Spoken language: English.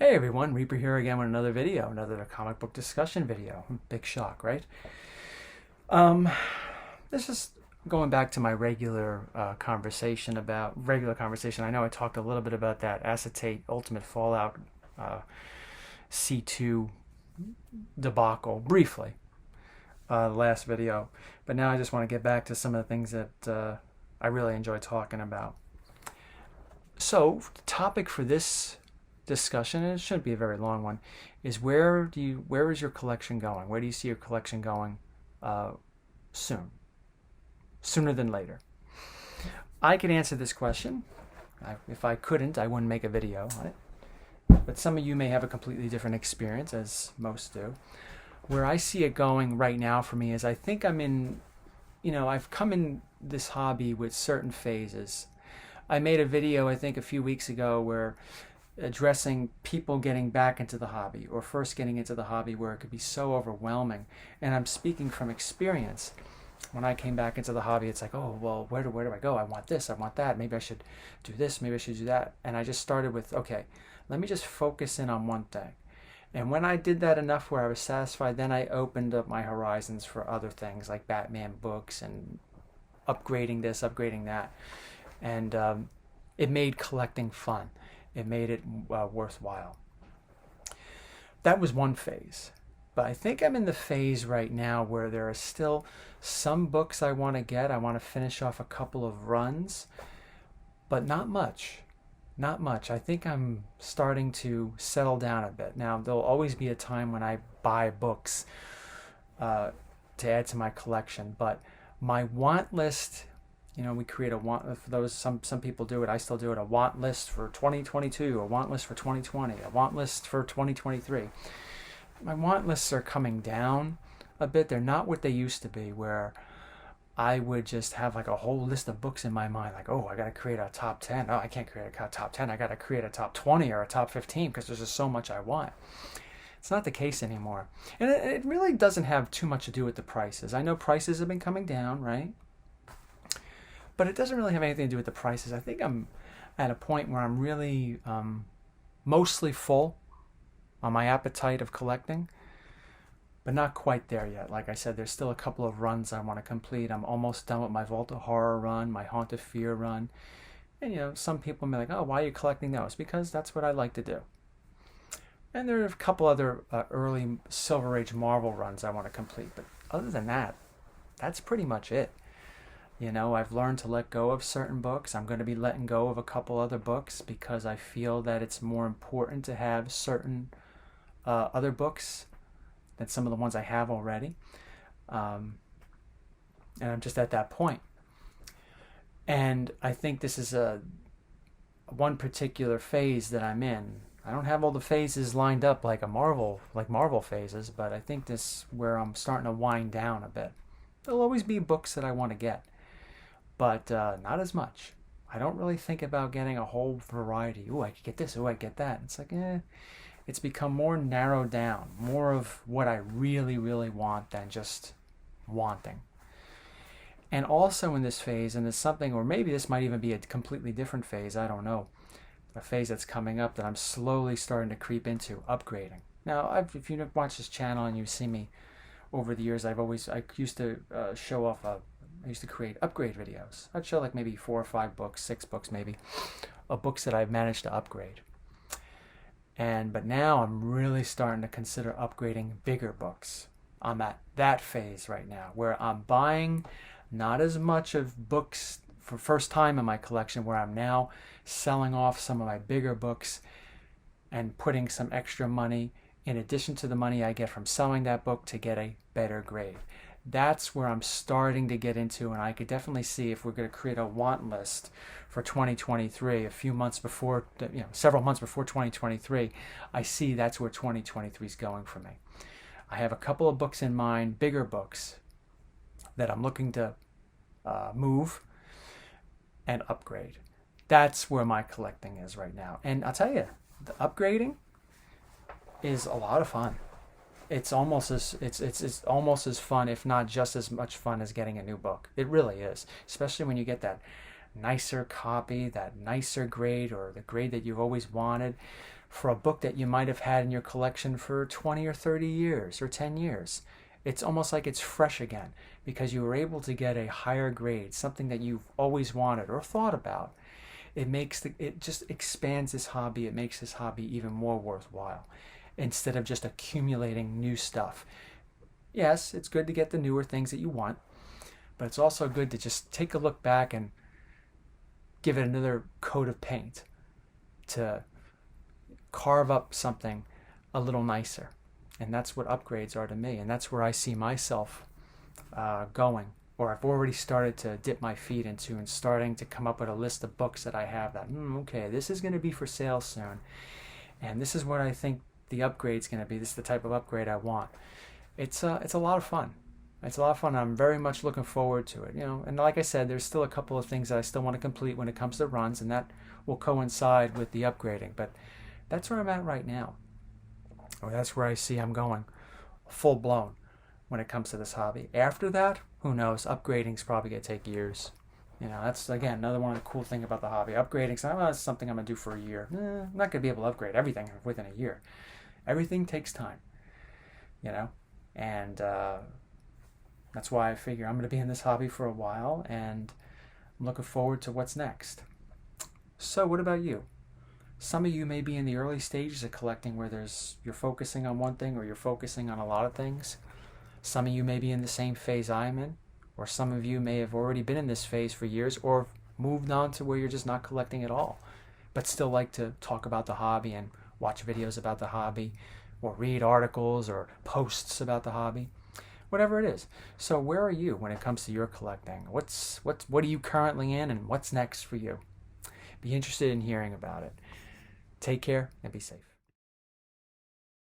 Hey everyone, Reaper here again with another video, another comic book discussion video. Big shock, right? Um, this is going back to my regular conversation. I know I talked a little bit about that acetate Ultimate Fallout C2 debacle briefly last video, but now I just want to get back to some of the things that I really enjoy talking about. So, the topic for this discussion, and it shouldn't be a very long one, is where is your collection going? Where do you see your collection going soon? Sooner than later. I could answer this question. If I couldn't, I wouldn't make a video on it. But some of you may have a completely different experience, as most do. Where I see it going right now for me is I think I've come in this hobby with certain phases. I made a video, I think, a few weeks ago where addressing people getting back into the hobby or first getting into the hobby where it could be so overwhelming. And I'm speaking from experience. When I came back into the hobby, it's like, oh, well, where do I go? I want this, I want that. Maybe I should do this, maybe I should do that. And I just started with, okay, let me just focus in on one thing. And when I did that enough where I was satisfied, then I opened up my horizons for other things like Batman books and upgrading this, upgrading that. And it made collecting fun. It made it worthwhile. That was one phase. But I think I'm in the phase right now where there are still some books I want to get. I want to finish off a couple of runs, but not much. Not much. I think I'm starting to settle down a bit. Now, there'll always be a time when I buy books to add to my collection, but my want list, we create a want for those. Some people do it. I still do it. A want list for 2022, a want list for 2020, a want list for 2023. My want lists are coming down a bit. They're not what they used to be, where I would just have like a whole list of books in my mind. Like, oh, I got to create a top 10. Oh, I can't create a top 10. I got to create a top 20 or a top 15 because there's just so much I want. It's not the case anymore. And it really doesn't have too much to do with the prices. I know prices have been coming down, right? But it doesn't really have anything to do with the prices. I think I'm at a point where I'm really mostly full on my appetite of collecting, but not quite there yet. Like I said, there's still a couple of runs I want to complete. I'm almost done with my Vault of Horror run, my Haunt of Fear run. And some people may be like, oh, why are you collecting those? Because that's what I like to do. And there are a couple other early Silver Age Marvel runs I want to complete. But other than that, that's pretty much it. I've learned to let go of certain books. I'm going to be letting go of a couple other books because I feel that it's more important to have certain other books than some of the ones I have already. And I'm just at that point. And I think this is one particular phase that I'm in. I don't have all the phases lined up like Marvel phases, but I think this is where I'm starting to wind down a bit. There'll always be books that I want to get, but not as much. I don't really think about getting a whole variety. Ooh, I could get this. Ooh, I get that. It's like, it's become more narrowed down, more of what I really, really want than just wanting. And also in this phase, and there's something, or maybe this might even be a completely different phase, I don't know, a phase that's coming up that I'm slowly starting to creep into, upgrading. Now, if you've watched this channel and you've seen me over the years, I used to show off I used to create upgrade videos. I'd show like maybe 4 or 5 books, 6 books maybe, of books that I've managed to upgrade. But now I'm really starting to consider upgrading bigger books. I'm at that phase right now where I'm buying not as much of books for first time in my collection, where I'm now selling off some of my bigger books and putting some extra money in addition to the money I get from selling that book to get a better grade. That's where I'm starting to get into, and I could definitely see if we're going to create a want list for 2023, several months before 2023, I see that's where 2023 is going for me. I have a couple of books in mind, bigger books, that I'm looking to move and upgrade. That's where my collecting is right now. And I'll tell you, the upgrading is a lot of fun. It's almost as fun, if not just as much fun, as getting a new book. It really is, especially when you get that nicer copy, that nicer grade, or the grade that you've always wanted. for a book that you might have had in your collection for 20 or 30 years or 10 years. It's almost like it's fresh again because you were able to get a higher grade, something that you've always wanted or thought about. It just expands this hobby. It makes this hobby even more worthwhile instead of just accumulating new stuff. Yes, it's good to get the newer things that you want, but it's also good to just take a look back and give it another coat of paint to carve up something a little nicer. And that's what upgrades are to me, and that's where I see myself going, or I've already started to dip my feet into and starting to come up with a list of books that I have that, okay, this is going to be for sale soon, and this is what I think the upgrade's going to be. This is the type of upgrade I want. It's a lot of fun. It's a lot of fun. I'm very much looking forward to it. And like I said, there's still a couple of things that I still want to complete when it comes to runs, and that will coincide with the upgrading. But that's where I'm at right now. Or that's where I see I'm going full blown when it comes to this hobby. After that, who knows? Upgrading's probably going to take years. That's, again, another one of the cool things about the hobby. Upgrading, that's something I'm going to do for a year. I'm not going to be able to upgrade everything within a year. Everything takes time, and that's why I figure I'm going to be in this hobby for a while, and I'm looking forward to what's next. So what about you? Some of you may be in the early stages of collecting where you're focusing on one thing or you're focusing on a lot of things. Some of you may be in the same phase I'm in, or some of you may have already been in this phase for years or moved on to where you're just not collecting at all, but still like to talk about the hobby and watch videos about the hobby or read articles or posts about the hobby, whatever it is. So where are you when it comes to your collecting? What are you currently in, and what's next for you? Be interested in hearing about it. Take care and be safe.